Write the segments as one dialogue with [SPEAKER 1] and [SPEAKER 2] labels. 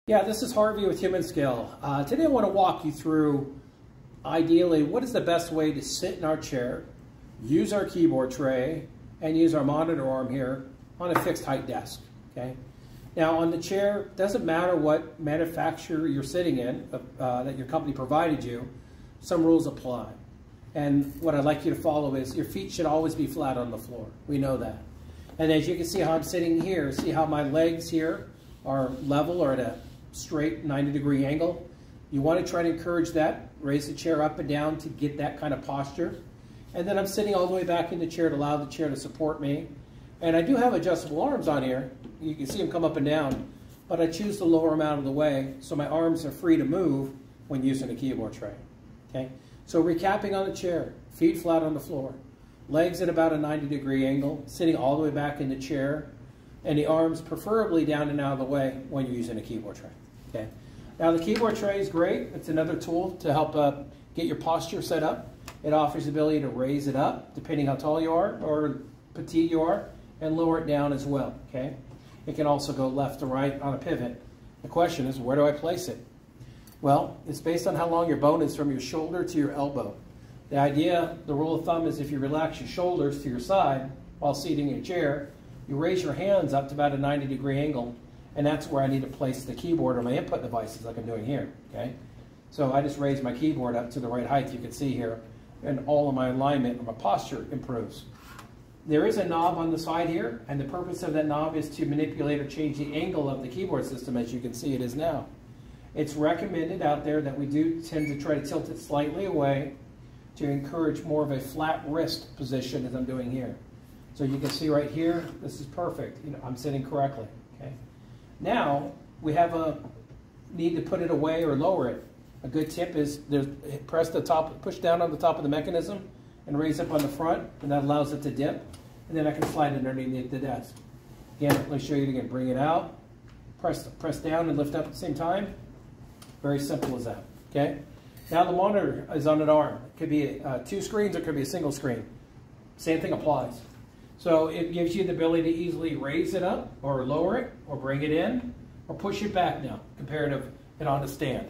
[SPEAKER 1] Yeah, this is Harvey with Humanscale. Today I want to walk you through, ideally, what is the best way to sit in our chair, use our keyboard tray, and use our monitor arm here on a fixed height desk, okay? Now on the chair, it doesn't matter what manufacturer you're sitting in, that your company provided you, some rules apply. And what I'd like you to follow is your feet should always be flat on the floor. We know that. And as you can see how I'm sitting here, see how my legs here are level or at a straight 90-degree angle. You want to try to encourage that, raise the chair up and down to get that kind of posture. And then I'm sitting all the way back in the chair to allow the chair to support me. And I do have adjustable arms on here. You can see them come up and down, but I choose to lower them out of the way so my arms are free to move when using a keyboard tray. Okay? So recapping on the chair, feet flat on the floor, legs at about a 90-degree angle, sitting all the way back in the chair, and the arms preferably down and out of the way when you're using a keyboard tray. Okay. Now the keyboard tray is great. It's another tool to help get your posture set up. It offers the ability to raise it up depending how tall you are or petite you are, and lower it down as well. Okay. It can also go left to right on a pivot. The question is, where do I place it? Well, it's based on how long your bone is from your shoulder to your elbow. The idea, the rule of thumb is if you relax your shoulders to your side while seating in your chair, you raise your hands up to about a 90-degree angle, and that's where I need to place the keyboard or my input devices like I'm doing here, okay? So I just raise my keyboard up to the right height you can see here, and all of my alignment or my posture improves. There is a knob on the side here, and the purpose of that knob is to manipulate or change the angle of the keyboard system as you can see it is now. It's recommended out there that we do tend to try to tilt it slightly away to encourage more of a flat wrist position as I'm doing here. So you can see right here, this is perfect. You know, I'm sitting correctly. Okay. Now we have a need to put it away or lower it. A good tip is press the top, push down on the top of the mechanism, and raise up on the front, and that allows it to dip. And then I can slide it underneath the desk. Again, let me show you it again. Bring it out, press down and lift up at the same time. Very simple as that. Okay. Now the monitor is on an arm. It could be 2 screens or it could be a single screen. Same thing applies. So it gives you the ability to easily raise it up or lower it or bring it in or push it back now, comparative and on a stand.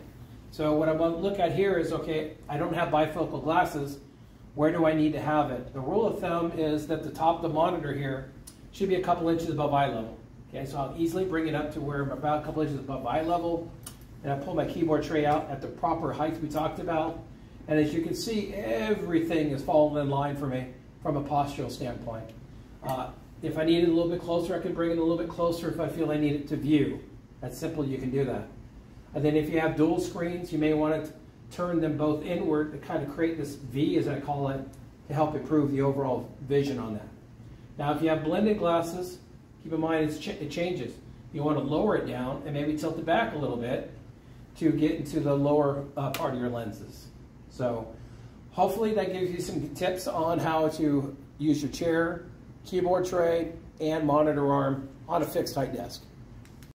[SPEAKER 1] So what I want to look at here is, okay, I don't have bifocal glasses. Where do I need to have it? The rule of thumb is that the top of the monitor here should be a couple inches above eye level. Okay, so I'll easily bring it up to where I'm about a couple inches above eye level, and I pull my keyboard tray out at the proper height we talked about. And as you can see, everything is falling in line for me from a postural standpoint. If I need it a little bit closer, I can bring it a little bit closer if I feel I need it to view. That's simple, you can do that. And then if you have dual screens, you may want to turn them both inward to kind of create this V, as I call it, to help improve the overall vision on that. Now if you have blended glasses, keep in mind it changes. You want to lower it down and maybe tilt it back a little bit to get into the lower part of your lenses. So hopefully that gives you some tips on how to use your chair, keyboard tray, and monitor arm on a fixed height desk.